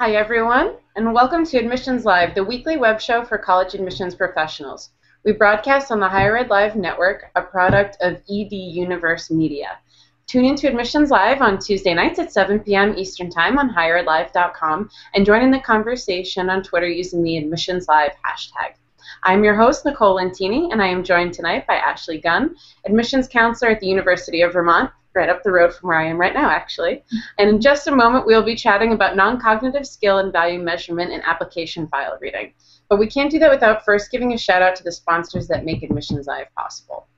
Hi everyone, and welcome to Admissions Live, the weekly web show for college admissions professionals. We broadcast on the Higher Ed Live network, a product of ED Universe Media. Tune into Admissions Live on Tuesday nights at 7 p.m. Eastern Time on higheredlive.com and join in the conversation on Twitter using the Admissions Live hashtag. I'm your host, Nicole Lentine, and I am joined tonight by Ashley Gunn, admissions counselor at the University of Vermont, right up the road from where I am right now, actually. And in just a moment, we'll be chatting about non-cognitive skill and value measurement and application file reading. But we can't do that without first giving a shout out to the sponsors that make Admissions Live possible.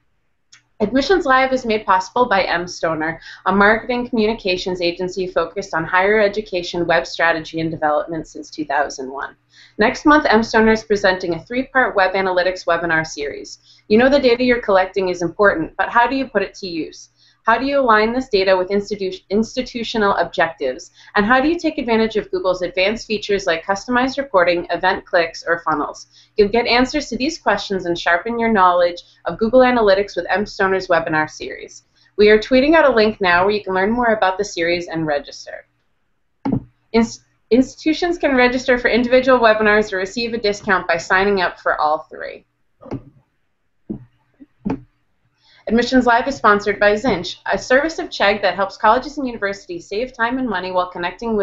Admissions Live is made possible by mStoner, a marketing communications agency focused on higher education web strategy and development since 2001. Next month, mStoner is presenting a 3-part web analytics webinar series. You know the data you're collecting is important, but how do you put it to use? How do you align this data with institutional objectives? And how do you take advantage of Google's advanced features like customized reporting, event clicks, or funnels? You'll get answers to these questions and sharpen your knowledge of Google Analytics with mStoner's webinar series. We are tweeting out a link now where you can learn more about the series and register. Institutions can register for individual webinars or receive a discount by signing up for all 3. Admissions Live is sponsored by Zinch, a service of Chegg that helps colleges and universities save time and money while connecting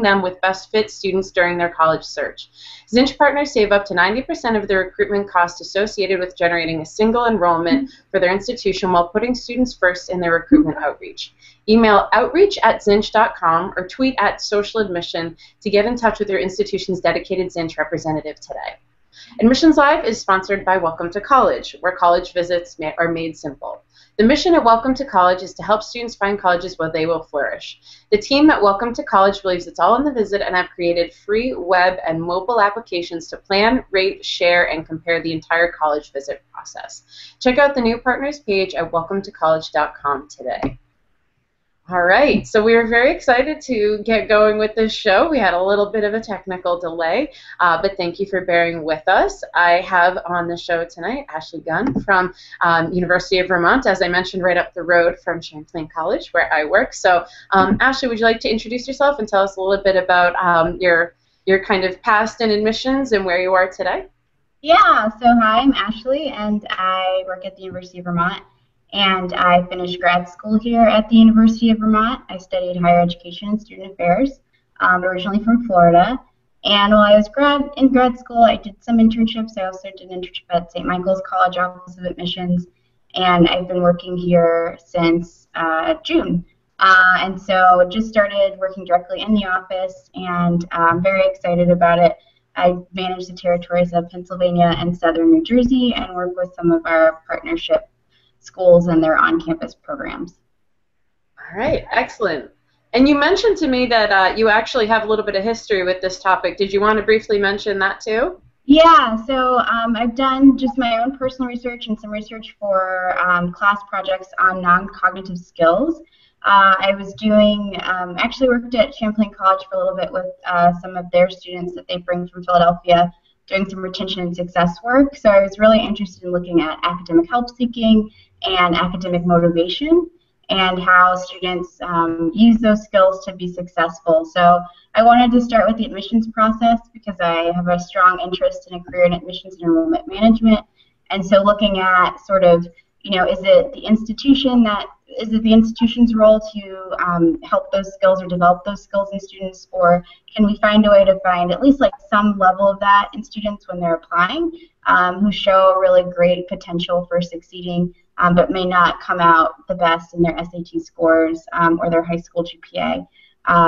them with best fit students during their college search. Zinch partners save up to 90% of the recruitment costs associated with generating a single enrollment for their institution while putting students first in their recruitment outreach. Email outreach@zinch.com or tweet @socialadmission to get in touch with your institution's dedicated Zinch representative today. Admissions Live is sponsored by Welcome to College, where college visits are made simple. The mission at Welcome to College is to help students find colleges where they will flourish. The team at Welcome to College believes it's all in the visit and have created free web and mobile applications to plan, rate, share, and compare the entire college visit process. Check out the new partners page at welcometocollege.com today. All right, so we were very excited to get going with this show. We had a little bit of a technical delay, but thank you for bearing with us. I have on the show tonight Ashley Gunn from University of Vermont, as I mentioned, right up the road from Champlain College, where I work. So, Ashley, would you like to introduce yourself and tell us a little bit about your kind of past in admissions and where you are today? Yeah, so hi, I'm Ashley, and I work at the University of Vermont. And I finished grad school here at the University of Vermont. I studied higher education and student affairs, originally from Florida. And while I was in grad school, I did some internships. I also did an internship at St. Michael's College Office of Admissions, and I've been working here since June. And so just started working directly in the office, and I'm very excited about it. I manage the territories of Pennsylvania and southern New Jersey and work with some of our partnership schools and their on-campus programs. All right, excellent. And you mentioned to me that you actually have a little bit of history with this topic. Did you want to briefly mention that too? Yeah, so I've done just my own personal research and some research for class projects on non-cognitive skills. I was doing, actually worked at Champlain College for a little bit with some of their students that they bring from Philadelphia, doing some retention and success work. So I was really interested in looking at academic help seeking and academic motivation and how students use those skills to be successful. So I wanted to start with the admissions process because I have a strong interest in a career in admissions and enrollment management. And so looking at sort of, you know, is it the institution's role to help those skills or develop those skills in students, or can we find a way to find at least like some level of that in students when they're applying who show really great potential for succeeding but may not come out the best in their SAT scores or their high school GPA,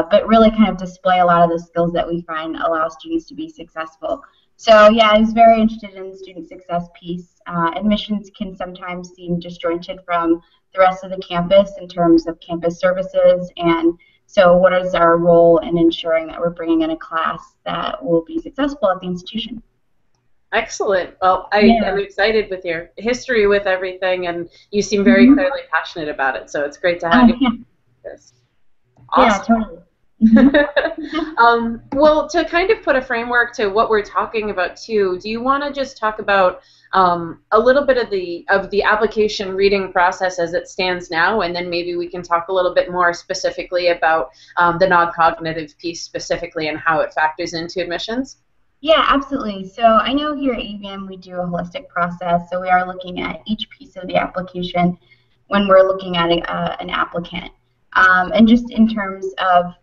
but really kind of display a lot of the skills that we find allow students to be successful. So yeah, I was very interested in the student success piece. Admissions can sometimes seem disjointed from the rest of the campus in terms of campus services, and so what is our role in ensuring that we're bringing in a class that will be successful at the institution? Excellent. Well, I'm excited with your history with everything, and you seem very clearly passionate about it, so it's great to have you. Yeah. This. Awesome. Yeah, totally. Well, to kind of put a framework to what we're talking about too, do you want to just talk about a little bit of the application reading process as it stands now, and then maybe we can talk a little bit more specifically about the non-cognitive piece specifically and how it factors into admissions? Yeah, absolutely. So I know here at UVM we do a holistic process, so we are looking at each piece of the application when we're looking at an applicant. And just in terms of,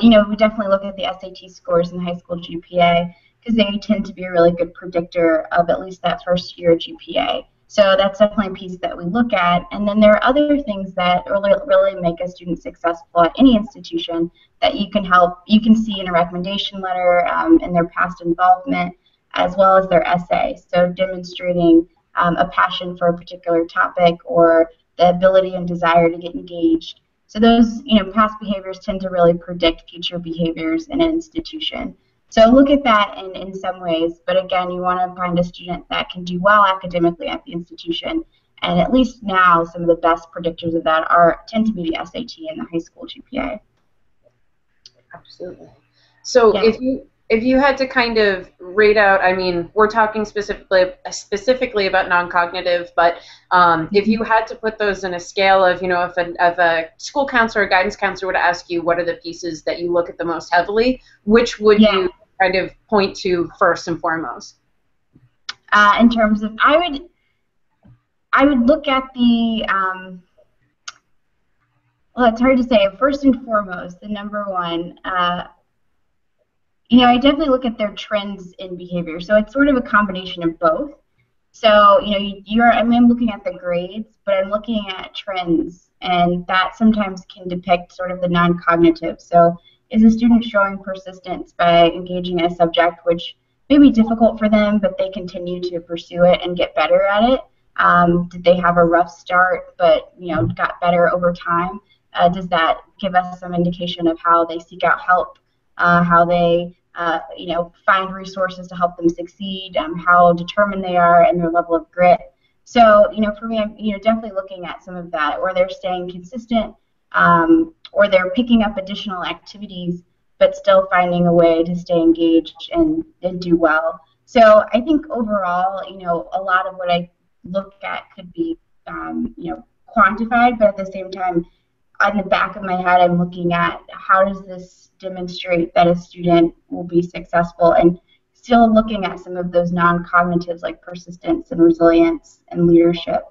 we definitely look at the SAT scores and high school GPA because they tend to be a really good predictor of at least that first year GPA. So that's definitely a piece that we look at. And then there are other things that really make a student successful at any institution that you can see in a recommendation letter, in their past involvement, as well as their essay. So demonstrating a passion for a particular topic or the ability and desire to get engaged. So those, past behaviors tend to really predict future behaviors in an institution. So look at that in some ways, but again, you want to find a student that can do well academically at the institution. And at least now, some of the best predictors of that tend to be the SAT and the high school GPA. Absolutely. So Yeah. if you had to kind of rate out, I mean, we're talking specifically about non-cognitive, but if you had to put those in a scale of, if a school counselor or guidance counselor would ask you what are the pieces that you look at the most heavily, which would you kind of point to first and foremost? In terms of, I would look at the, well, it's hard to say. First and foremost, the number one, I definitely look at their trends in behavior. So it's sort of a combination of both. So, I'm looking at the grades, but I'm looking at trends, and that sometimes can depict sort of the non-cognitive. So is a student showing persistence by engaging in a subject which may be difficult for them, but they continue to pursue it and get better at it? Did they have a rough start, but got better over time? Does that give us some indication of how they seek out help, how they find resources to help them succeed, how determined they are, and their level of grit? So, for me, I'm definitely looking at some of that, or they're staying consistent, or they're picking up additional activities, but still finding a way to stay engaged and do well. So I think overall, a lot of what I look at could be, quantified, but at the same time, on the back of my head, I'm looking at how does this demonstrate that a student will be successful, and still looking at some of those non-cognitives like persistence and resilience and leadership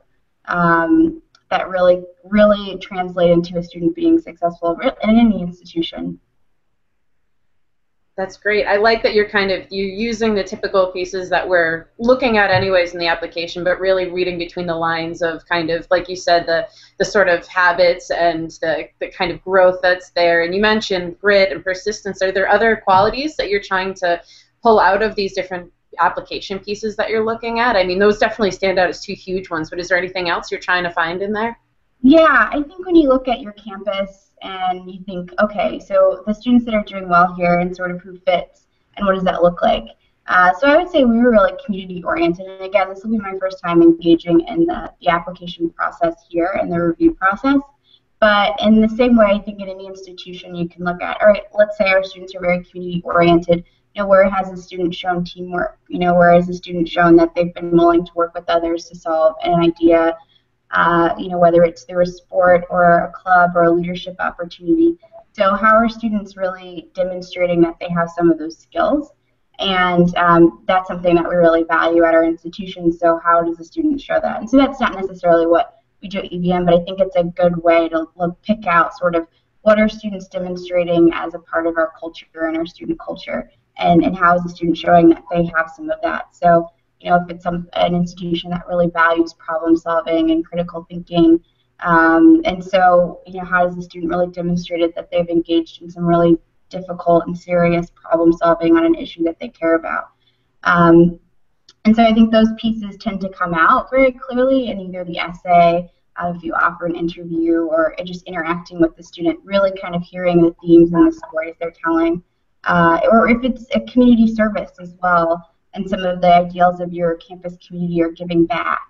that really translate into a student being successful in any institution. That's great. I like that you're using the typical pieces that we're looking at anyways in the application, but really reading between the lines of kind of, like you said, the sort of habits and the kind of growth that's there. And you mentioned grit and persistence. Are there other qualities that you're trying to pull out of these different application pieces that you're looking at? I mean, those definitely stand out as two huge ones, but is there anything else you're trying to find in there? Yeah, I think when you look at your campus and you think, okay, so the students that are doing well here and sort of who fits and what does that look like? So I would say we were really community oriented, and again, this will be my first time engaging in the application process here and the review process. But in the same way, I think in any institution you can look at, all right, let's say our students are very community oriented. Where has a student shown teamwork? Where has a student shown that they've been willing to work with others to solve an idea? Whether it's through a sport or a club or a leadership opportunity. So how are students really demonstrating that they have some of those skills? And that's something that we really value at our institution. So how does the student show that? And so that's not necessarily what we do at UVM, but I think it's a good way to pick out sort of what are students demonstrating as a part of our culture and our student culture, and how is the student showing that they have some of that. So if it's an institution that really values problem solving and critical thinking, and so how does the student really demonstrate that they've engaged in some really difficult and serious problem solving on an issue that they care about? And so I think those pieces tend to come out very clearly in either the essay, if you offer an interview, or just interacting with the student, really kind of hearing the themes and the stories they're telling, or if it's a community service as well. And some of the ideals of your campus community are giving back.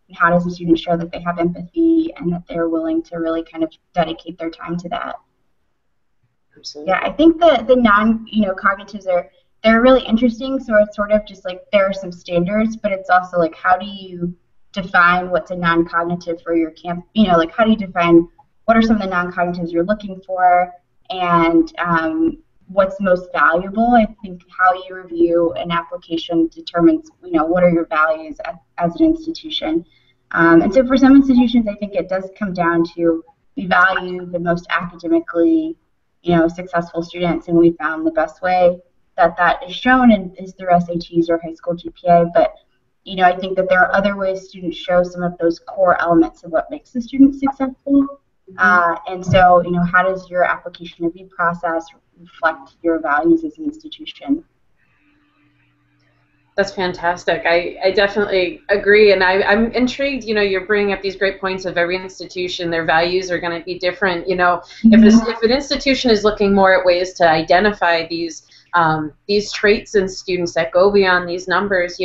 And how does the student show that they have empathy and that they're willing to really kind of dedicate their time to that? Absolutely. Yeah, I think the non, cognitives they're really interesting. So it's sort of just like there are some standards, but it's also like how do you define what's a non-cognitive for your camp? Like how do you define what are some of the non-cognitives you're looking for, and what's most valuable? I think how you review an application determines, what are your values as an institution. And so for some institutions, I think it does come down to we value the most academically, successful students, and we found the best way that is shown is through SATs or high school GPA. But I think that there are other ways students show some of those core elements of what makes a student successful. And so, how does your application review process reflect your values as an institution? That's fantastic. I definitely agree, and I'm intrigued. You're bringing up these great points of every institution. Their values are going to be different. If an institution is looking more at ways to identify these traits in students that go beyond these numbers,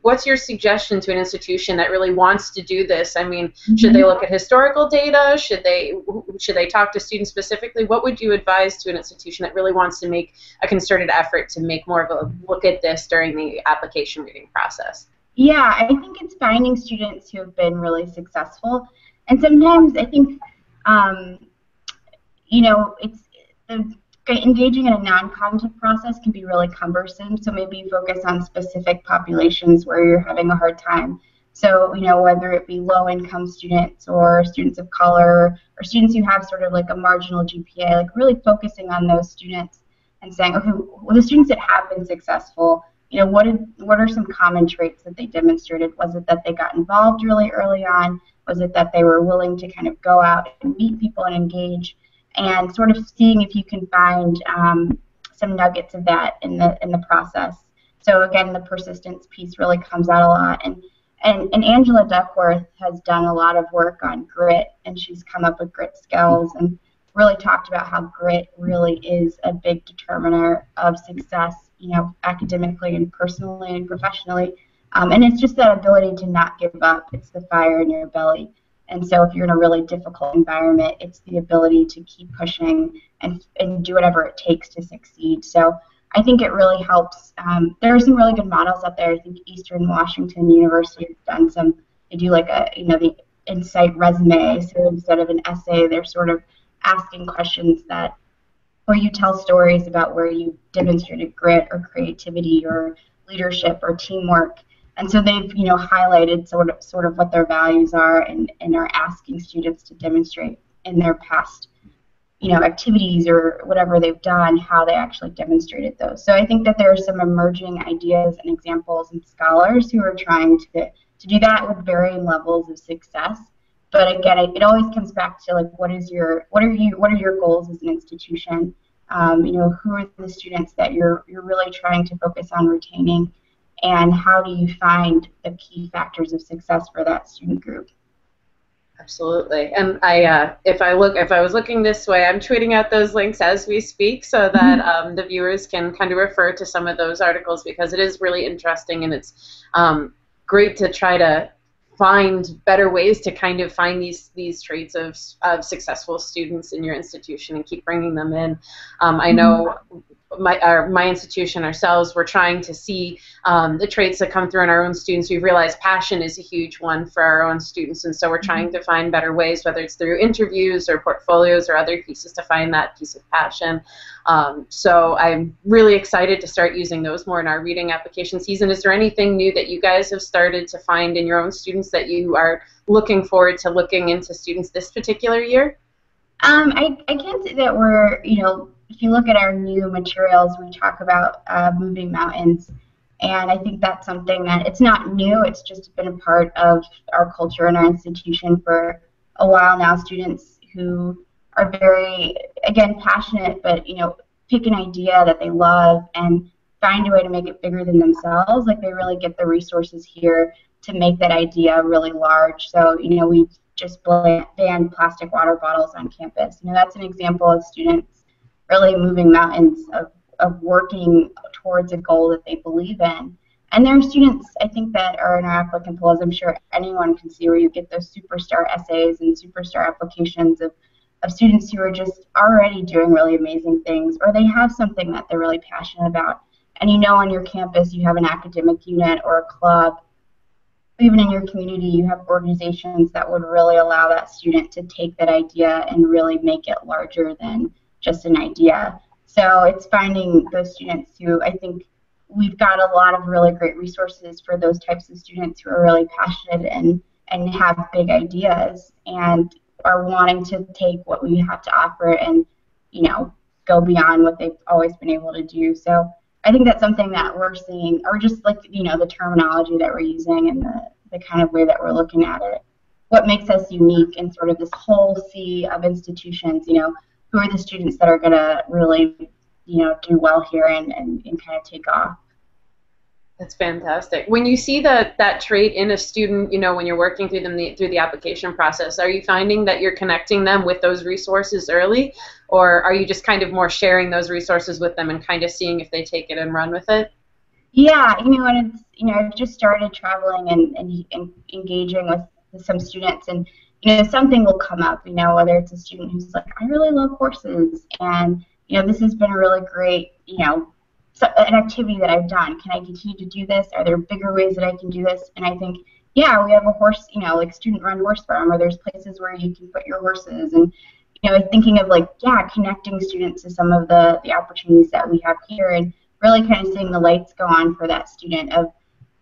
what's your suggestion to an institution that really wants to do this? I mean, should they look at historical data? Should they talk to students specifically? What would you advise to an institution that really wants to make a concerted effort to make more of a look at this during the application reading process? Yeah, I think it's finding students who have been really successful, and sometimes I think, it's engaging in a non-cognitive process can be really cumbersome, so maybe you focus on specific populations where you're having a hard time. So, whether it be low-income students or students of color or students who have sort of like a marginal GPA, like really focusing on those students and saying, okay, well, the students that have been successful, what are some common traits that they demonstrated? Was it that they got involved really early on? Was it that they were willing to kind of go out and meet people and engage? And sort of seeing if you can find some nuggets of that in the process. So again, the persistence piece really comes out a lot. And Angela Duckworth has done a lot of work on grit, and she's come up with grit skills and really talked about how grit really is a big determiner of success, academically and personally and professionally. And it's just that ability to not give up. It's the fire in your belly. And so if you're in a really difficult environment, it's the ability to keep pushing and do whatever it takes to succeed. So I think it really helps. There are some really good models out there. I think Eastern Washington University has done some, they do like the Insight resume. So instead of an essay, they're sort of asking questions where you tell stories about where you demonstrated grit or creativity or leadership or teamwork. And so they've, highlighted sort of what their values are and are asking students to demonstrate in their past, activities or whatever they've done, how they actually demonstrated those. So I think that there are some emerging ideas and examples and scholars who are trying to do that with varying levels of success. But again, it always comes back to like, what are your goals as an institution? Who are the students that you're really trying to focus on retaining? And how do you find the key factors of success for that student group? Absolutely. And if I was looking this way, I'm tweeting out those links as we speak so that the viewers can kind of refer to some of those articles, because it is really interesting, and it's great to try to find better ways to kind of find these traits of successful students in your institution and keep bringing them in. I know my institution ourselves, we're trying to see the traits that come through in our own students. We've realized passion is a huge one for our own students, and so we're trying to find better ways, whether it's through interviews or portfolios or other pieces, to find that piece of passion. So I'm really excited to start using those more in our reading application season. Is there anything new that you guys have started to find in your own students that you are looking forward to looking into students this particular year? I can't say that we're, if you look at our new materials, we talk about moving mountains, and I think that's something that it's not new. It's just been a part of our culture and our institution for a while now. Students who are very, again, passionate, but pick an idea that they love and find a way to make it bigger than themselves. Like they really get the resources here to make that idea really large. So we've just banned plastic water bottles on campus. That's an example of students really moving mountains of working towards a goal that they believe in. And there are students, I think, that are in our applicant pool, as I'm sure anyone can see, where you get those superstar essays and superstar applications of of students who are just already doing really amazing things, or they have something that they're really passionate about. And you know on your campus you have an academic unit or a club. Even in your community, you have organizations that would really allow that student to take that idea and really make it larger than just an idea. So it's finding those students who, I think we've got a lot of really great resources for those types of students who are really passionate and have big ideas and are wanting to take what we have to offer and, you know, go beyond what they've always been able to do. So I think that's something that we're seeing, or just like, you know, the terminology that we're using and the kind of way that we're looking at it. What makes us unique in sort of this whole sea of institutions, you know, who are the students that are going to really, you know, do well here and kind of take off. That's fantastic. When you see that trait in a student, you know, when you're working through them through the application process, are you finding that you're connecting them with those resources early, or are you just kind of more sharing those resources with them and kind of seeing if they take it and run with it? Yeah, you know, and it's, you know, I've just started traveling and engaging with some students, and you know, something will come up, you know, whether it's a student who's like, I really love horses, and you know, this has been a really great, you know, an activity that I've done. Can I continue to do this? Are there bigger ways that I can do this? And I think, yeah, we have a horse, you know, like student-run horse farm, or there's places where you can put your horses, and you know, thinking of like, yeah, connecting students to some of the opportunities that we have here, and really kind of seeing the lights go on for that student of,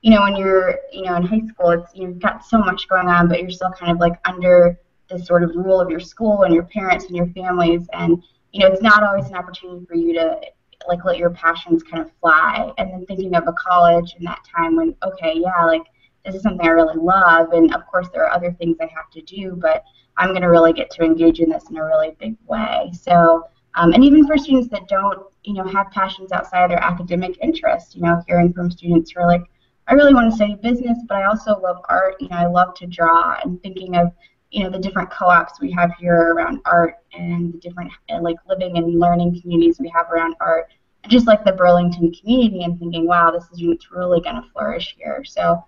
you know, when you're, you know, in high school, it's, you've got so much going on, but you're still kind of like under the sort of rule of your school and your parents and your families, and you know, it's not always an opportunity for you to like let your passions kind of fly. And then thinking of a college and that time when, okay, yeah, like this is something I really love, and of course there are other things I have to do, but I'm going to really get to engage in this in a really big way. So, and even for students that don't, you know, have passions outside of their academic interests, you know, hearing from students who are like, I really want to study business, but I also love art, you know, I love to draw, and thinking of, you know, the different co-ops we have here around art and the different like living and learning communities we have around art, and just like the Burlington community, and thinking, wow, this is really going to flourish here. So,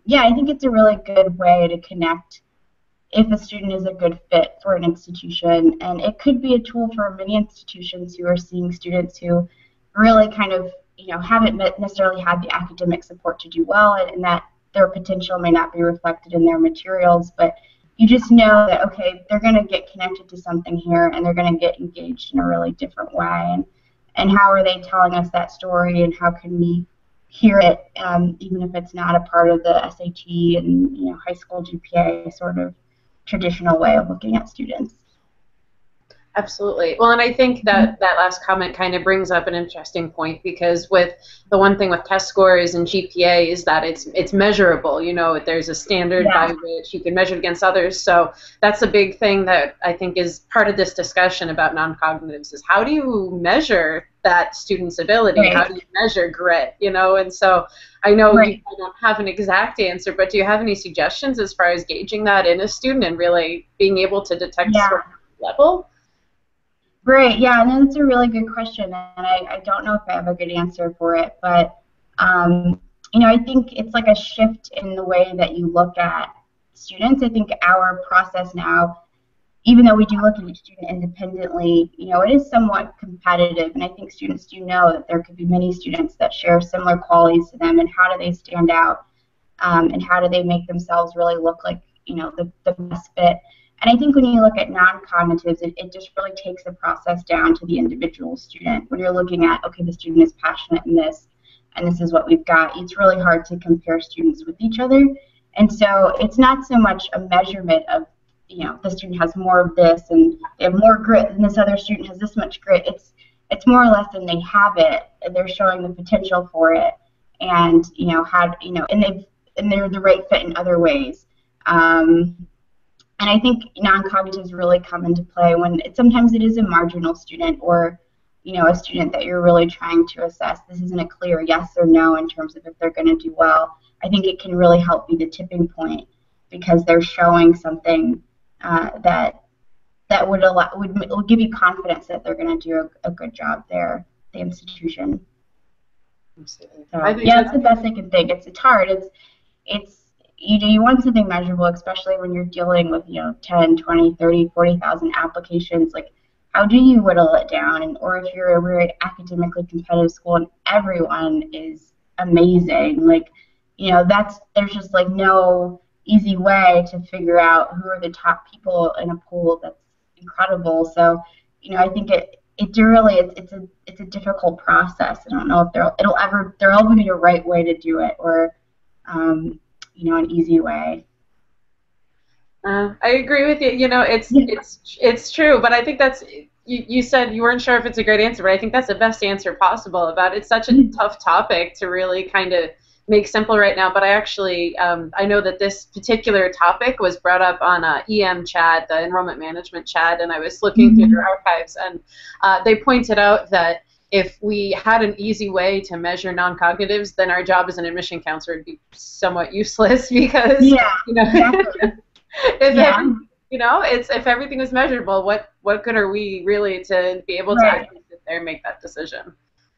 yeah, I think it's a really good way to connect if a student is a good fit for an institution, and it could be a tool for many institutions who are seeing students who really kind of, you know, haven't necessarily had the academic support to do well, and that their potential may not be reflected in their materials, but you just know that, okay, they're going to get connected to something here, and they're going to get engaged in a really different way, and how are they telling us that story, and how can we hear it, even if it's not a part of the SAT and, you know, high school GPA sort of traditional way of looking at students. Absolutely. Well, and I think that that last comment kind of brings up an interesting point, because with the one thing with test scores and GPA is that it's measurable. You know, there's a standard by which you can measure it against others. So that's a big thing that I think is part of this discussion about non-cognitives, is how do you measure that student's ability? How do you measure grit? You know, and so I know you don't have an exact answer, but do you have any suggestions as far as gauging that in a student and really being able to detect sort of level? Great, yeah, and that's a really good question, and I don't know if I have a good answer for it, but you know, I think it's like a shift in the way that you look at students. I think our process now, even though we do look at each student independently, you know, it is somewhat competitive, and I think students do know that there could be many students that share similar qualities to them, and how do they stand out, and how do they make themselves really look like, you know, the best fit. And I think when you look at non-cognitives, it just really takes the process down to the individual student. When you're looking at, okay, the student is passionate in this, and this is what we've got, it's really hard to compare students with each other. And so it's not so much a measurement of, you know, the student has more of this, and they have more grit, and this other student has this much grit. It's more or less than they have it, and they're showing the potential for it, and, you know, how, you know, and they're the right fit in other ways. And I think non-cognitives really come into play when sometimes it is a marginal student, or, you know, a student that you're really trying to assess. This isn't a clear yes or no in terms of if they're going to do well. I think it can really help be the tipping point, because they're showing something that would give you confidence that they're going to do a good job there, the institution. So, yeah, it's the best I can think. It's hard. It's you want something measurable, especially when you're dealing with 10, 20, 30, 40,000 applications. Like, how do you whittle it down? And or if you're a very academically competitive school and everyone is amazing, like there's just like no easy way to figure out who are the top people in a pool that's incredible. So I think it's a difficult process. I don't know if there'll ever be a right way to do it, or an easy way. I agree with you. It's true, but I think that's you said you weren't sure if it's a great answer, but I think that's the best answer possible about it. It's such a tough topic to really kind of make simple right now. But I actually I know that this particular topic was brought up on EM chat, the enrollment management chat, and I was looking through their archives, and they pointed out that if we had an easy way to measure non-cognitives, then our job as an admission counselor would be somewhat useless because exactly. if everything was measurable, what good are we really to be able to actually sit there and make that decision?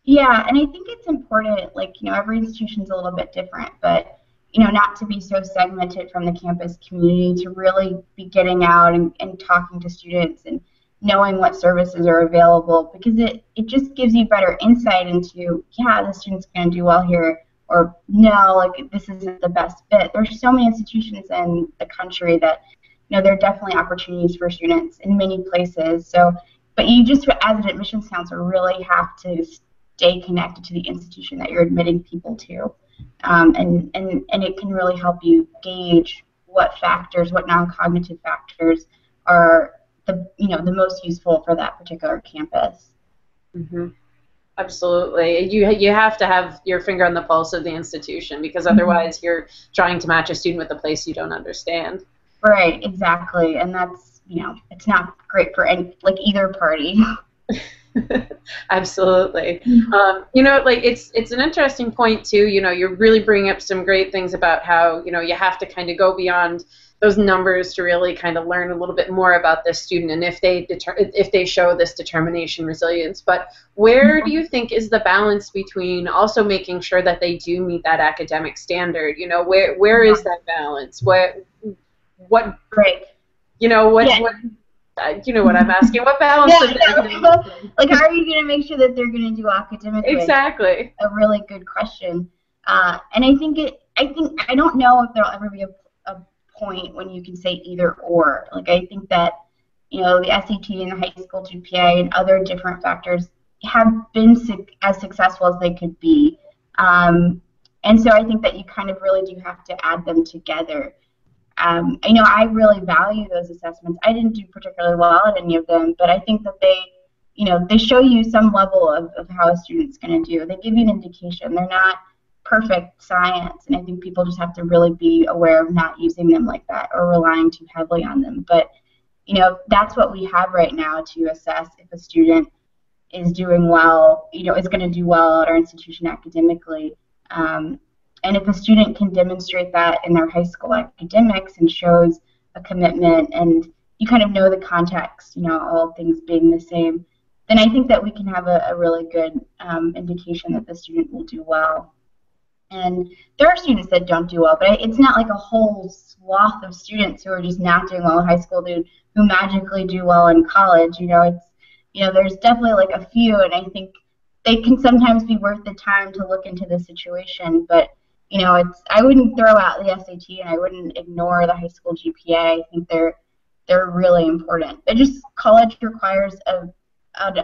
Yeah, and I think it's important, like, every institution's a little bit different, but, not to be so segmented from the campus community, to really be getting out and talking to students and knowing what services are available, because it just gives you better insight into, the student's going to do well here, or no, like, this isn't the best fit. There's so many institutions in the country that, there are definitely opportunities for students in many places. So, but you just, as an admissions counselor, really have to stay connected to the institution that you're admitting people to, and it can really help you gauge what non-cognitive factors are the most useful for that particular campus. Mm-hmm. Absolutely. You have to have your finger on the pulse of the institution, because otherwise you're trying to match a student with a place you don't understand. Right, exactly. And that's, it's not great for either party. Absolutely. It's an interesting point too. You're really bringing up some great things about how, you have to kind of go beyond those numbers to really kind of learn a little bit more about this student, and if they show this determination, resilience. But where do you think is the balance between also making sure that they do meet that academic standard? Where is that balance? What right. What you know what I'm asking? What balance? Like, how are you going to make sure that they're going to do academically? Exactly. A really good question. And I don't know if there'll ever be a point when you can say either or. Like, I think that the SAT and the high school GPA and other different factors have been as successful as they could be. And so I think that you kind of really do have to add them together. I really value those assessments. I didn't do particularly well at any of them, but I think that they show you some level of how a student's going to do. They give you an indication. They're not perfect science, and I think people just have to really be aware of not using them like that or relying too heavily on them. But, that's what we have right now to assess if a student is doing well, is going to do well at our institution academically. And if a student can demonstrate that in their high school academics and shows a commitment, and you kind of know the context, all things being the same, then I think that we can have a really good indication that the student will do well. And there are students that don't do well, but it's not like a whole swath of students who are just not doing well in high school who magically do well in college. There's definitely like a few, and I think they can sometimes be worth the time to look into the situation, but I wouldn't throw out the SAT, and I wouldn't ignore the high school GPA. I think they're really important. College requires a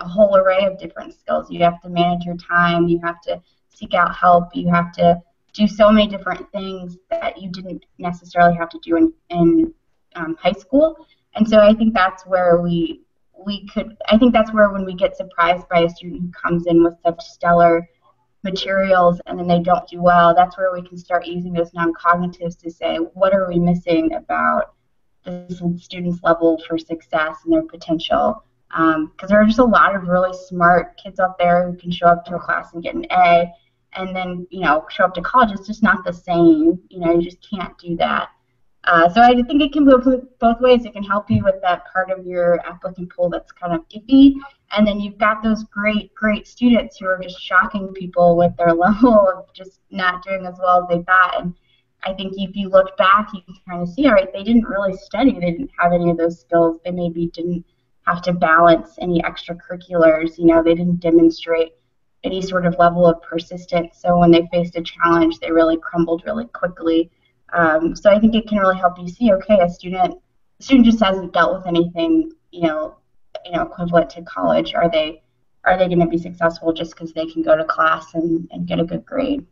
whole array of different skills. You have to manage your time. You have to seek out help. You have to do so many different things that you didn't necessarily have to do in high school. And so I think that's where when we get surprised by a student who comes in with such stellar materials and then they don't do well, that's where we can start using those non-cognitives to say, what are we missing about this student's level for success and their potential? Because there are just a lot of really smart kids out there who can show up to a class and get an A, and then show up to college. It's just not the same. You just can't do that. So I think it can go both ways. It can help you with that part of your applicant pool that's kind of iffy, and then you've got those great students who are just shocking people with their level of just not doing as well as they thought. And I think if you look back, you can kind of see, all right, they didn't really study. They didn't have any of those skills. They maybe didn't have to balance any extracurriculars. They didn't demonstrate any sort of level of persistence. So when they faced a challenge, they really crumbled really quickly. So I think it can really help you see, okay, a student just hasn't dealt with anything, equivalent to college. Are they going to be successful just because they can go to class and get a good grade?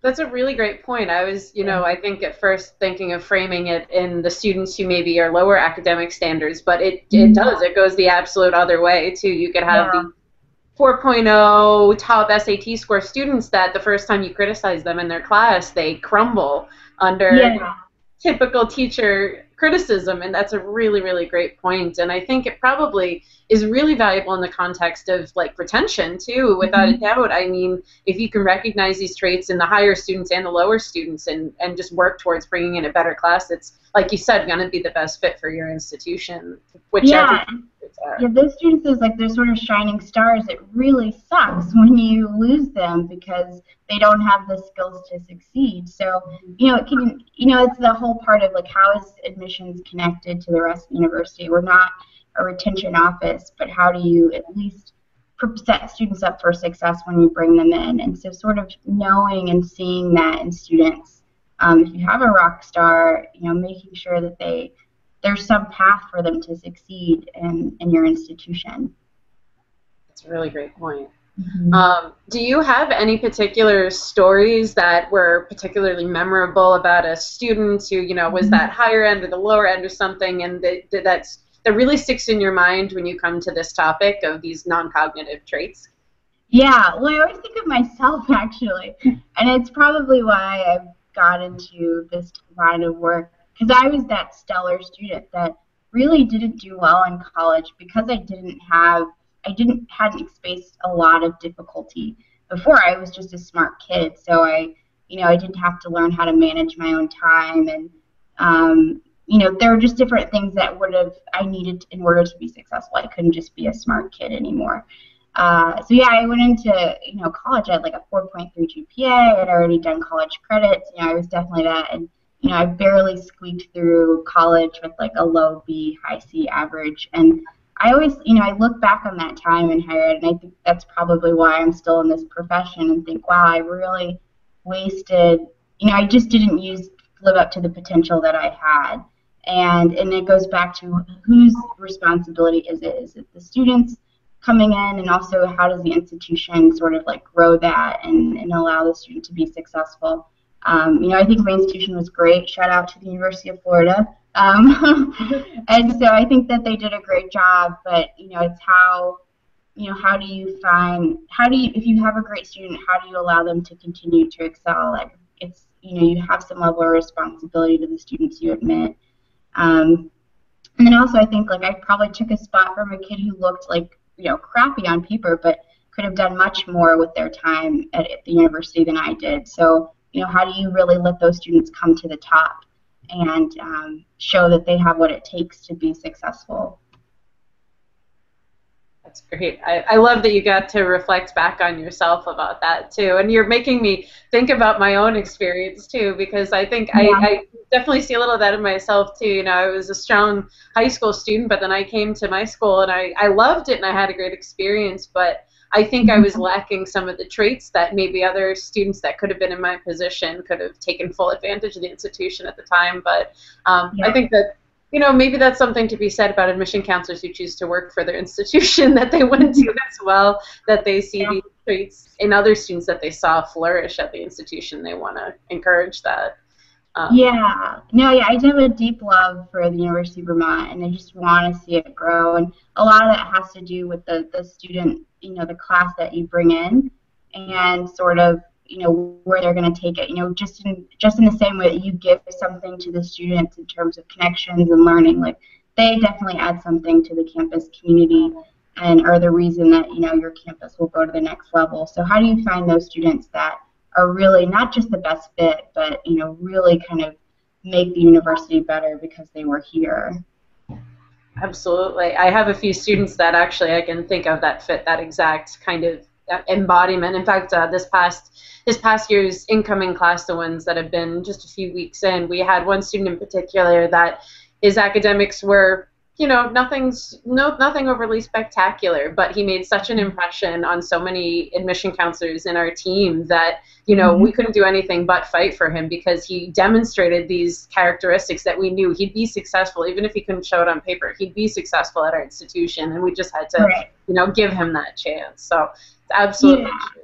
That's a really great point. I was, I think at first thinking of framing it in the students who maybe are lower academic standards, but it does. It goes the absolute other way, too. You could have the 4.0 top SAT score students that the first time you criticize them in their class, they crumble under typical teacher criticism, and that's a really, really great point. And I think it probably is really valuable in the context of like retention too, without a doubt. I mean, if you can recognize these traits in the higher students and the lower students and just work towards bringing in a better class, it's, like you said, going to be the best fit for your institution, whichever. Yeah, those students is like they're sort of shining stars. It really sucks when you lose them because they don't have the skills to succeed. So, it can, it's the whole part of like how is admissions connected to the rest of the university. We're not a retention office, but how do you at least set students up for success when you bring them in? And so sort of knowing and seeing that in students, if you have a rock star, making sure that there's some path for them to succeed in your institution. That's a really great point. Do you have any particular stories that were particularly memorable about a student who, was that higher end or the lower end or something, and that really sticks in your mind when you come to this topic of these non-cognitive traits? Yeah, well, I always think of myself, actually, and it's probably why I've got into this line of work. Because I was that stellar student that really didn't do well in college because I hadn't faced a lot of difficulty before. I was just a smart kid, so I didn't have to learn how to manage my own time, and there were just different things that I needed in order to be successful. I couldn't just be a smart kid anymore. So yeah, I went into college at like a 4.3 GPA. I had already done college credits. I was definitely that, and I barely squeaked through college with like a low B, high C average. And I always, I look back on that time in higher ed, and I think that's probably why I'm still in this profession and think, wow, I really wasted, I just didn't live up to the potential that I had. And it goes back to whose responsibility is it? Is it the students coming in, and also how does the institution sort of like grow that and allow the student to be successful? I think my institution was great. Shout out to the University of Florida. And so I think that they did a great job, but, it's how do you if you have a great student, how do you allow them to continue to excel? Like it's, you have some level of responsibility to the students you admit. And then also I think like I probably took a spot from a kid who looked like, crappy on paper, but could have done much more with their time at the university than I did. So, how do you really let those students come to the top and show that they have what it takes to be successful? That's great. I love that you got to reflect back on yourself about that too. And you're making me think about my own experience too, because I think I definitely see a little of that in myself too. I was a strong high school student, but then I came to my school and I loved it and I had a great experience, but I think I was lacking some of the traits that maybe other students that could have been in my position could have taken full advantage of the institution at the time. But I think that, maybe that's something to be said about admission counselors who choose to work for their institution that they went to as well, that they see these traits in other students that they saw flourish at the institution. They want to encourage that. I have a deep love for the University of Vermont, and I just want to see it grow. And a lot of that has to do with the student, the class that you bring in, and sort of, where they're going to take it. Just in the same way that you give something to the students in terms of connections and learning, like they definitely add something to the campus community and are the reason that your campus will go to the next level. So how do you find those students that are really not just the best fit, but really kind of make the university better because they were here? Absolutely. I have a few students that actually I can think of that fit that exact kind of embodiment. In fact, this past year's incoming class, the ones that have been just a few weeks in, we had one student in particular that his academics were, you know, nothing overly spectacular, but he made such an impression on so many admission counselors in our team that, you know, we couldn't do anything but fight for him, because he demonstrated these characteristics that we knew he'd be successful. Even if he couldn't show it on paper, he'd be successful at our institution, and we just had to, you know, give him that chance. So it's absolutely true.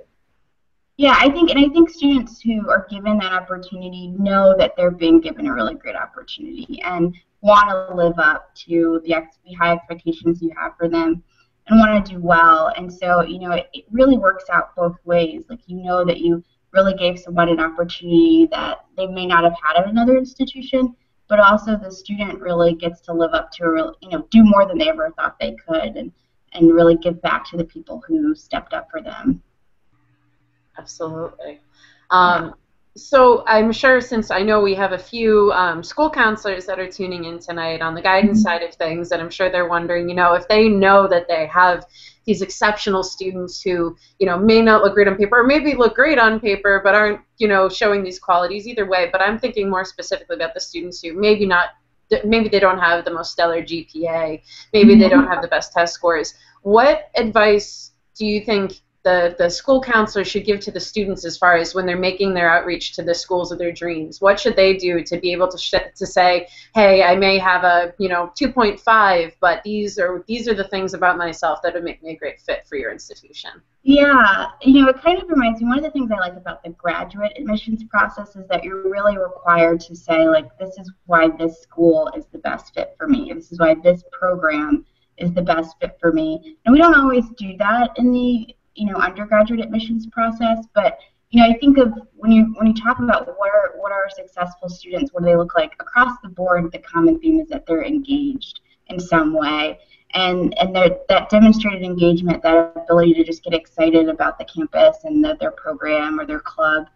Yeah, I think students who are given that opportunity know that they're being given a really great opportunity and want to live up to the high expectations you have for them and want to do well. And so, you know, it really works out both ways. Like, you know that you really gave someone an opportunity that they may not have had at another institution, but also the student really gets to live up to a real, you know, do more than they ever thought they could, and really give back to the people who stepped up for them. Absolutely. So I'm sure, since I know we have a few school counselors that are tuning in tonight on the guidance side of things, and I'm sure they're wondering, you know, if they know that they have these exceptional students who, you know, may not look great on paper, or maybe look great on paper, but aren't, you know, showing these qualities either way. But I'm thinking more specifically about the students who maybe they don't have the most stellar GPA, maybe they don't have the best test scores. What advice do you think the school counselor should give to the students as far as when they're making their outreach to the schools of their dreams? What should they do to be able to say, hey, I may have a, you know, 2.5, but these are the things about myself that would make me a great fit for your institution? Yeah, you know, it kind of reminds me, one of the things I like about the graduate admissions process is that you're really required to say, like, this is why this school is the best fit for me. This is why this program is the best fit for me. And we don't always do that in the, you know, undergraduate admissions process, but, you know, I think of when you talk about what are successful students, what do they look like across the board, the common theme is that they're engaged in some way, and that demonstrated engagement, that ability to just get excited about the campus and their program or their club,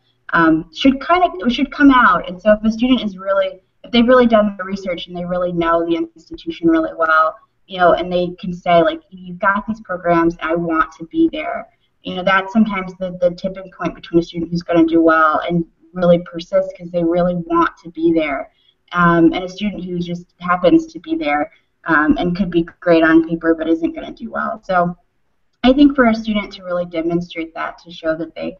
should come out. And so if a student if they've really done the research and they really know the institution really well, you know, and they can say, like, you've got these programs, and I want to be there. You know, that's sometimes the tipping point between a student who's going to do well and really persist because they really want to be there, and a student who just happens to be there and could be great on paper but isn't going to do well. So I think for a student to really demonstrate that, to show that they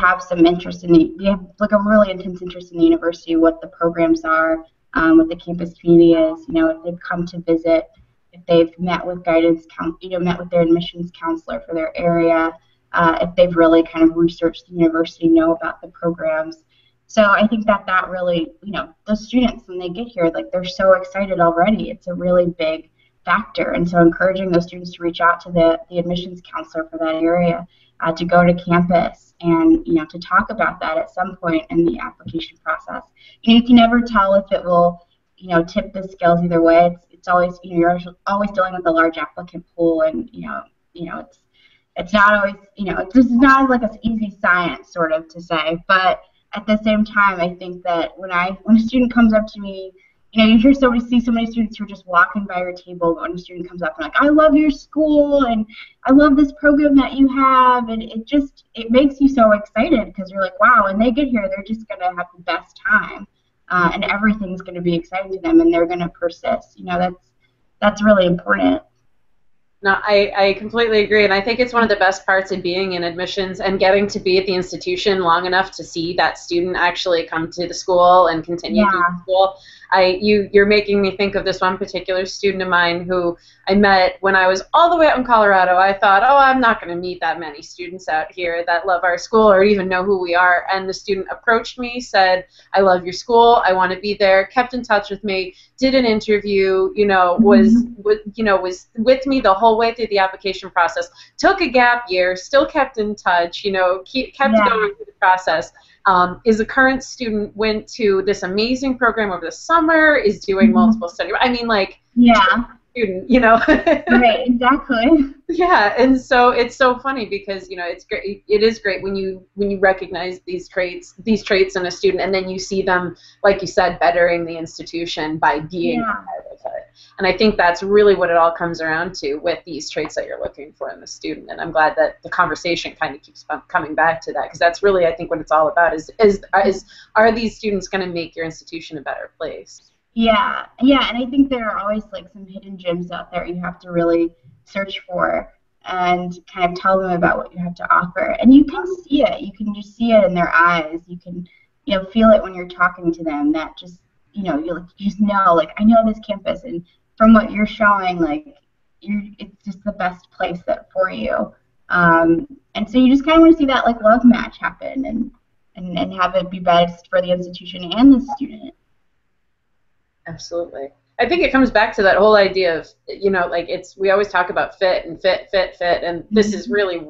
have some interest they have like a really intense interest in the university, what the programs are, what the campus community is, you know, if they've come to visit, if they've met with met with their admissions counselor for their area, if they've really kind of researched the university, know about the programs. So I think that really, you know, those students, when they get here, like, they're so excited already. It's a really big factor. And so encouraging those students to reach out to the admissions counselor for that area, to go to campus and, you know, to talk about that at some point in the application process. You know, you can never tell if it will, you know, tip the scales either way. It's always, you know, you're always dealing with a large applicant pool, and you know it's not always, you know, it's just not like an easy science sort of to say. But at the same time, I think that when a student comes up to me, you know, you see so many students who are just walking by your table, but when a student comes up and like, I love your school and I love this program that you have, and it makes you so excited because you're like, wow, when they get here, they're just gonna have the best time. And everything's going to be exciting to them, and they're going to persist. You know, that's really important. No, I completely agree, and I think it's one of the best parts of being in admissions and getting to be at the institution long enough to see that student actually come to the school and continue to the school. You're making me think of this one particular student of mine who I met when I was all the way out in Colorado. I thought, oh, I'm not going to meet that many students out here that love our school or even know who we are. And the student approached me, said, I love your school, I want to be there, kept in touch with me, did an interview, you know, was with me the whole way through the application process, took a gap year, still kept in touch, you know, kept going through the process. Is a current student, went to this amazing program over the summer, is doing multiple studies. I mean, like, student, you know. Right, exactly. Yeah, and so it's so funny because, you know, it's great. It is great when you recognize these traits in a student, and then you see them, like you said, bettering the institution by being a part of it. And I think that's really what it all comes around to with these traits that you're looking for in the student. And I'm glad that the conversation kind of keeps coming back to that, because that's really, I think, what it's all about is are these students going to make your institution a better place? Yeah, yeah, and I think there are always like some hidden gems out there you have to really search for and kind of tell them about what you have to offer. And you can see it. You can just see it in their eyes. You can, feel it when you're talking to them. That just, you just know, like, I know this campus, and from what you're showing, like, it's just the best place for you. And so you just kind of want to see that like love match happen and have it be best for the institution and the student. Absolutely. I think it comes back to that whole idea of, like we always talk about fit and fit, and this is really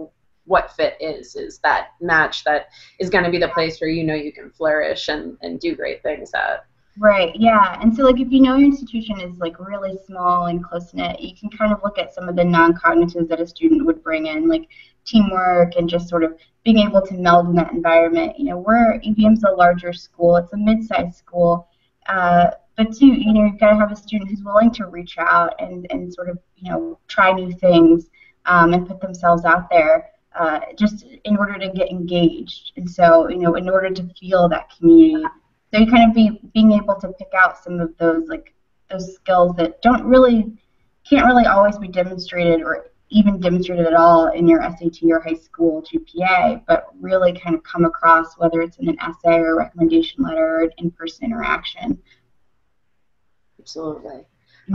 what fit is that match that is going to be the place where you can flourish and do great things at. Right, yeah. And so like if your institution is like really small and close-knit, you can kind of look at some of the non-cognitives that a student would bring in, like teamwork and just sort of being able to meld in that environment. UVM's a larger school, it's a mid-sized school. But too, you've got to have a student who's willing to reach out and sort of, try new things and put themselves out there just in order to get engaged. And so, in order to feel that community. So you kind of being able to pick out some of those skills that can't really always be demonstrated or even demonstrated at all in your SAT or high school GPA, but really kind of come across whether it's in an essay or a recommendation letter or an in-person interaction. Absolutely.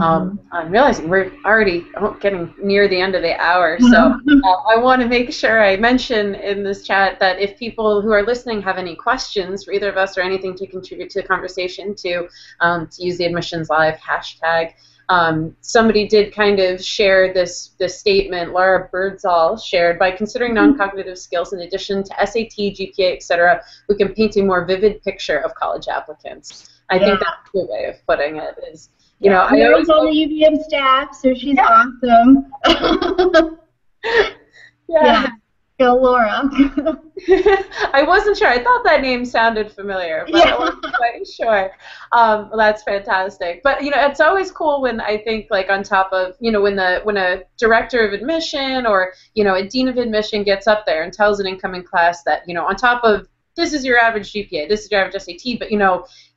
I'm realizing we're already getting near the end of the hour, so I want to make sure I mention in this chat that if people who are listening have any questions for either of us or anything to contribute to the conversation, to use the Admissions Live hashtag. Somebody did kind of share this statement Laura Birdsall shared: by considering non-cognitive skills in addition to SAT, GPA, etc., we can paint a more vivid picture of college applicants. I think that's a good way of putting it. Is I always on the UVM staff, so she's awesome. Go Laura. I wasn't sure. I thought that name sounded familiar, but I wasn't quite sure. Well, that's fantastic. But it's always cool when I think like on top of when a director of admission or a dean of admission gets up there and tells an incoming class that on top of this is your average GPA, this is your average SAT, but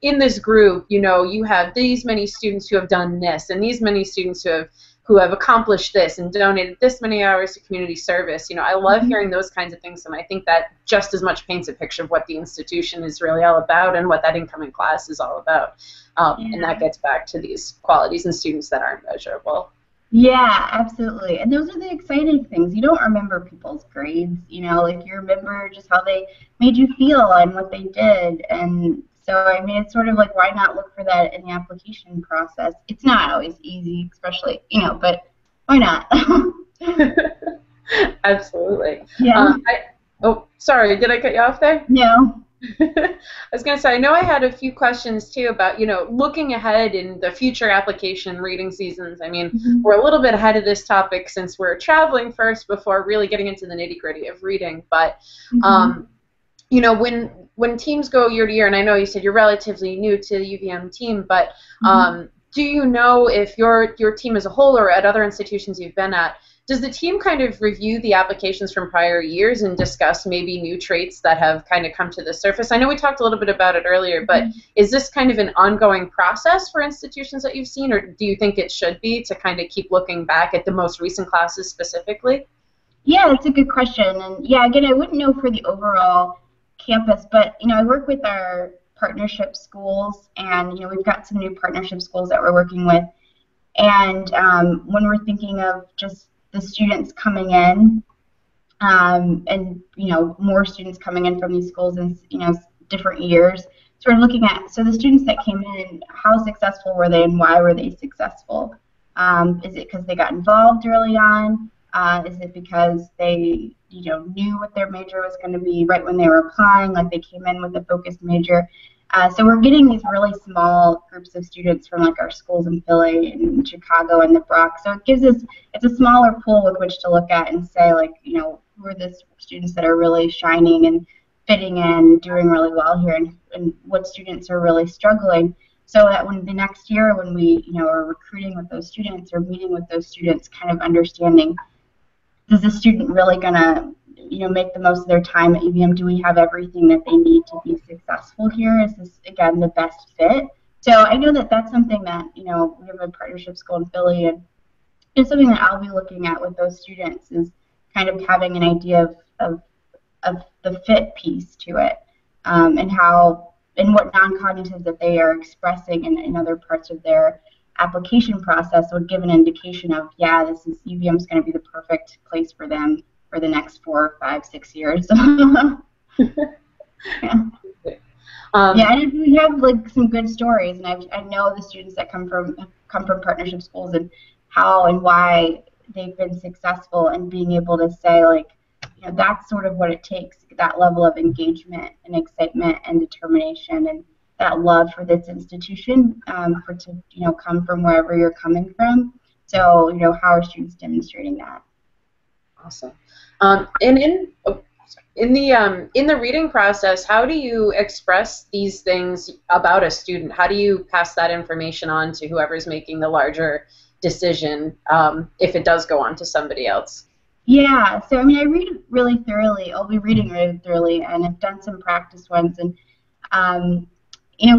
in this group, you have these many students who have done this, and these many students who have accomplished this and donated this many hours to community service. I love hearing those kinds of things, and I think that just as much paints a picture of what the institution is really all about and what that incoming class is all about. And that gets back to these qualities in students that aren't measurable. Yeah, absolutely. And those are the exciting things. You don't remember people's grades, like you remember just how they made you feel and what they did. And so, I mean, it's sort of like, why not look for that in the application process? It's not always easy, especially, but why not? Absolutely. Yeah. Sorry, did I cut you off there? No. I was going to say, I know I had a few questions too about, looking ahead in the future application reading seasons. I mean, we're a little bit ahead of this topic since we're traveling first before really getting into the nitty-gritty of reading. But, when teams go year to year, and I know you said you're relatively new to the UVM team, but do you know if your team as a whole or at other institutions you've been at, does the team kind of review the applications from prior years and discuss maybe new traits that have kind of come to the surface? I know we talked a little bit about it earlier, but is this kind of an ongoing process for institutions that you've seen, or do you think it should be to kind of keep looking back at the most recent classes specifically? Yeah, that's a good question. And yeah, again, I wouldn't know for the overall campus, but I work with our partnership schools, and we've got some new partnership schools that we're working with. And when we're thinking of just the students coming in, and more students coming in from these schools in different years. So we're looking at the students that came in, how successful were they and why were they successful? Is it because they got involved early on? Is it because they knew what their major was going to be right when they were applying, like they came in with a focused major? So we're getting these really small groups of students from like our schools in Philly and Chicago and the Bronx. So it gives us, it's a smaller pool with which to look at and say, like, who are the students that are really shining and fitting in, doing really well here, and what students are really struggling. so that when the next year when we, are recruiting with those students or meeting with those students, kind of understanding, is the student really going to, make the most of their time at UVM? Do we have everything that they need to be successful here? Is this, again, the best fit? So I know that that's something that, we have a partnership school in Philly, and it's something that I'll be looking at with those students, is kind of having an idea of the fit piece to it, and how and what non-cognitives that they are expressing in other parts of their application process would give an indication of, yeah, this is UVM is going to be the perfect place for them for the next 4, 5, 6 years. Yeah. Yeah, and we have like some good stories, and I know the students that come from partnership schools and how and why they've been successful, and being able to say, like, that's sort of what it takes, that level of engagement and excitement and determination and that love for this institution, for to come from wherever you're coming from. So how are students demonstrating that? Awesome. And in the reading process, how do you express these things about a student? How do you pass that information on to whoever's making the larger decision, if it does go on to somebody else? Yeah, so I mean, I read really thoroughly. I'll be reading really thoroughly, and I've done some practice ones, and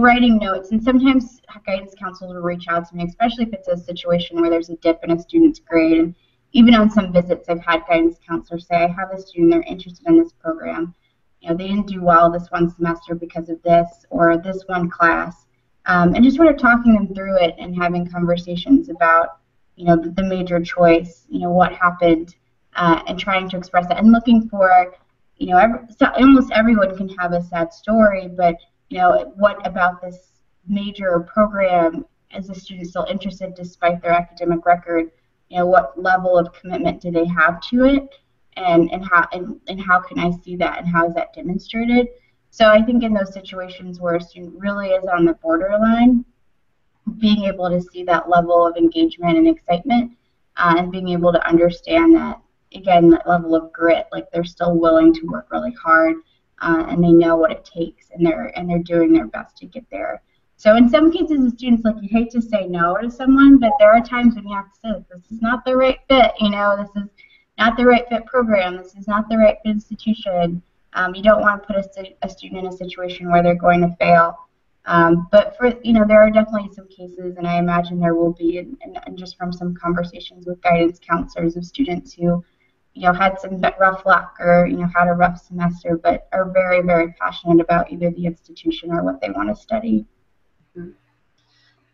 writing notes. And sometimes guidance counselors will reach out to me, especially if it's a situation where there's a dip in a student's grade. And even on some visits, I've had guidance counselors say, I have a student, they're interested in this program. They didn't do well this one semester because of this or this one class. And just sort of talking them through it and having conversations about, the major choice, what happened, and trying to express that, and looking for, almost everyone can have a sad story, but what about this major program? Is the student still interested despite their academic record? What level of commitment do they have to it, and how can I see that, and how is that demonstrated? So I think in those situations where a student really is on the borderline, being able to see that level of engagement and excitement, and being able to understand that, again, that level of grit, like they're still willing to work really hard, and they know what it takes, and they're doing their best to get there. So in some cases, the students, like, you hate to say no to someone, but there are times when you have to say, this is not the right fit, this is not the right fit program, this is not the right fit institution. You don't want to put a student in a situation where they're going to fail. But for, there are definitely some cases, and I imagine there will be, and just from some conversations with guidance counselors of students who, had some rough luck or, had a rough semester, but are very, very passionate about either the institution or what they want to study.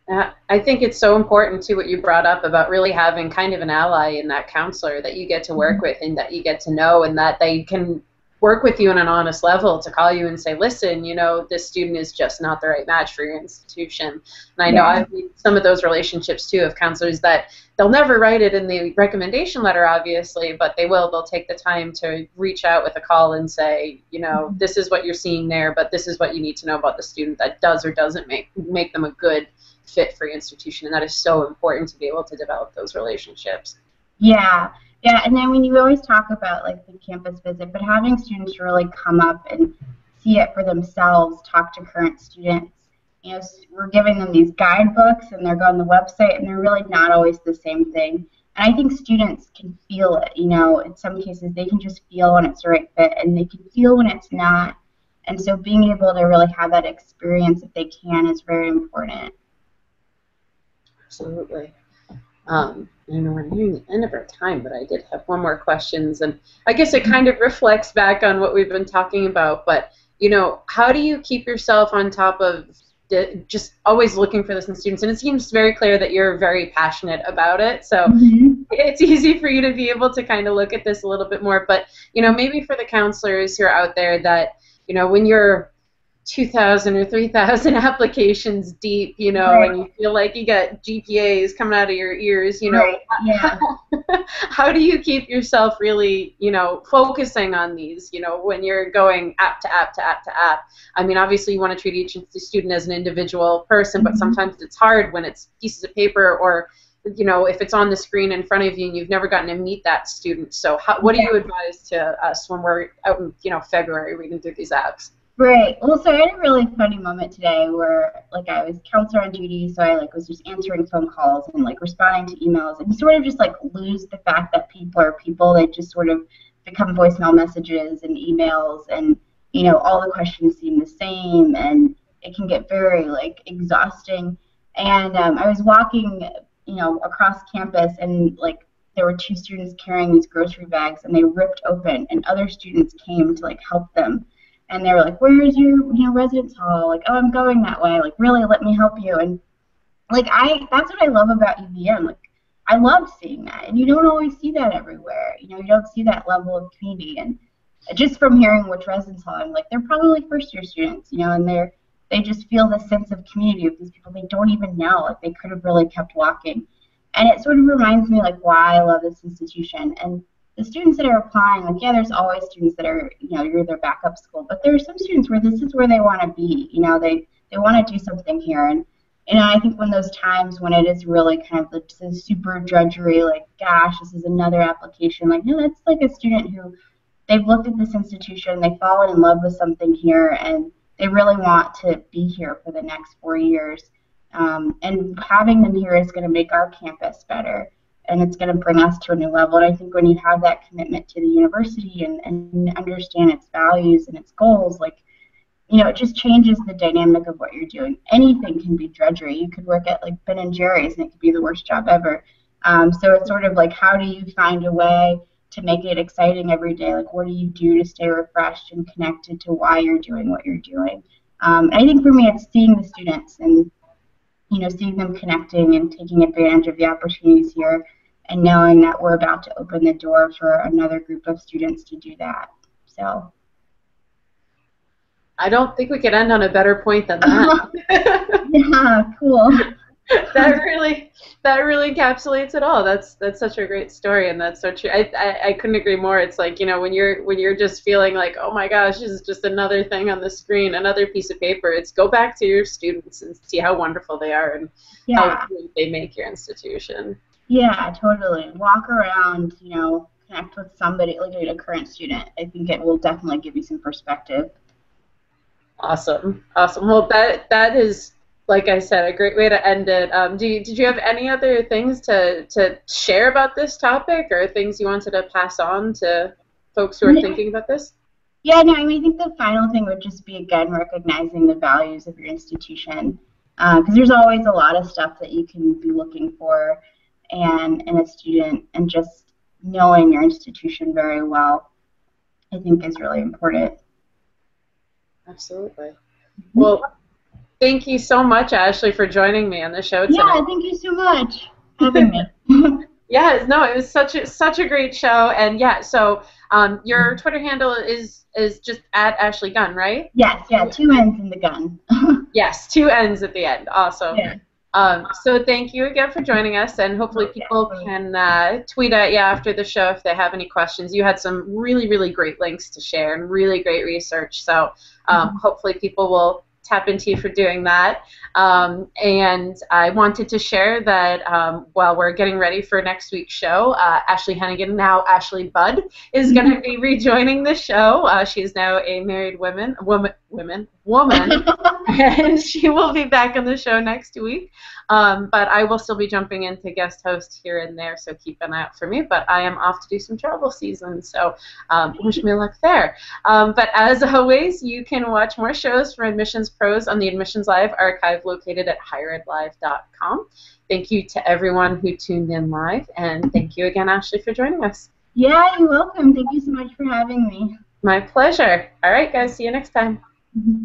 I think it's so important, too, what you brought up about really having kind of an ally in that counselor that you get to work with and that you get to know, and that they can work with you on an honest level to call you and say, listen, this student is just not the right match for your institution. And I know I've made some of those relationships, too, of counselors that they'll never write it in the recommendation letter, obviously, but they'll take the time to reach out with a call and say, this is what you're seeing there, but this is what you need to know about the student that does or doesn't make them a good fit for your institution. And that is so important to be able to develop those relationships. Yeah. Yeah, and then when you always talk about, like, the campus visit, but having students really come up and see it for themselves, talk to current students. We're giving them these guidebooks, and they're going to the website, and they're really not always the same thing. And I think students can feel it, in some cases they can just feel when it's the right fit, and they can feel when it's not. And so being able to really have that experience, if they can, is very important. Absolutely. I know we're nearing the end of our time, but I did have one more questions, and I guess it kind of reflects back on what we've been talking about, but, how do you keep yourself on top of just always looking for this in students? And it seems very clear that you're very passionate about it, so it's easy for you to be able to kind of look at this a little bit more, but, maybe for the counselors who are out there that, when you're 2,000 or 3,000 applications deep, right. and you feel like you got GPAs coming out of your ears, right. Yeah. How do you keep yourself really, focusing on these, when you're going app to app to app to app? I mean, obviously you want to treat each student as an individual person, but sometimes it's hard when it's pieces of paper or, if it's on the screen in front of you and you've never gotten to meet that student. So what do you advise to us when we're out in, February reading through these apps? Right. Well, so I had a really funny moment today where like I was counselor on duty, so I like was just answering phone calls and like responding to emails, and you sort of just like lose the fact that people are people. They just sort of become voicemail messages and emails, and all the questions seem the same, and it can get very like exhausting. And I was walking across campus, and like there were two students carrying these grocery bags, and they ripped open, and other students came to like help them, and they were like, "Where's your residence hall?" Like, "Oh, I'm going that way." Like, "Really, let me help you." And like that's what I love about UVM. Like, I love seeing that, and you don't always see that everywhere. You don't see that level of community. And just from hearing which residence hall, I'm like, they're probably first year students, and they just feel the sense of community with these people they don't even know. Like, they could have really kept walking. And it sort of reminds me like why I love this institution. And the students that are applying, like, yeah, there's always students that are, you're their backup school, but there are some students where this is where they want to be. They want to do something here. And I think when those times when it is really kind of the super drudgery, like, gosh, this is another application, like, no, that's like a student who they've looked at this institution, they've fallen in love with something here, and they really want to be here for the next 4 years. And having them here is going to make our campus better, and it's going to bring us to a new level. And I think when you have that commitment to the university and understand its values and its goals, like, it just changes the dynamic of what you're doing. Anything can be drudgery. You could work at like Ben and Jerry's and it could be the worst job ever. So it's sort of like, how do you find a way to make it exciting every day? Like, what do you do to stay refreshed and connected to why you're doing what you're doing? I think for me, it's seeing the students and seeing them connecting and taking advantage of the opportunities here, and knowing that we're about to open the door for another group of students to do that. So I don't think we could end on a better point than that. Yeah, cool. that really encapsulates it all. That's such a great story, and that's so true. I couldn't agree more. It's like, when you're just feeling like, oh my gosh, this is just another thing on the screen, another piece of paper. It's go back to your students and see how wonderful they are and how great they make your institution. Yeah, totally. Walk around, connect with somebody, like a current student. I think it will definitely give you some perspective. Awesome. Well, that is, like I said, a great way to end it. Did you have any other things to share about this topic, or things you wanted to pass on to folks who are thinking about this? Yeah, no, I think the final thing would just be, again, recognizing the values of your institution, because there's always a lot of stuff that you can be looking for and in a student, and just knowing your institution very well, I think, is really important. Absolutely. Well, thank you so much, Ashley, for joining me on the show tonight. Yeah, thank you so much for having me. Yeah, no, it was such a great show, and yeah, so your Twitter handle is just at Ashley Gunn, right? Yes, yeah, 2 N's in the gun. Yes, 2 N's at the end. Awesome. Yeah. So thank you again for joining us, and hopefully people can tweet at you after the show if they have any questions. You had some really, really great links to share and really great research, so hopefully people will tap into you for doing that. And I wanted to share that while we're getting ready for next week's show, Ashley Hennigan, now Ashley Budd, is going to be rejoining the show. She is now a married woman, and she will be back on the show next week. But I will still be jumping in to guest host here and there, so keep an eye out for me. But I am off to do some travel season, so wish me luck there. But as always, you can watch more shows from Admissions Pros on the Admissions Live archive located at higheredlive.com. Thank you to everyone who tuned in live, and thank you again, Ashley, for joining us. Yeah, you're welcome. Thank you so much for having me. My pleasure. All right, guys, see you next time. Mm-hmm.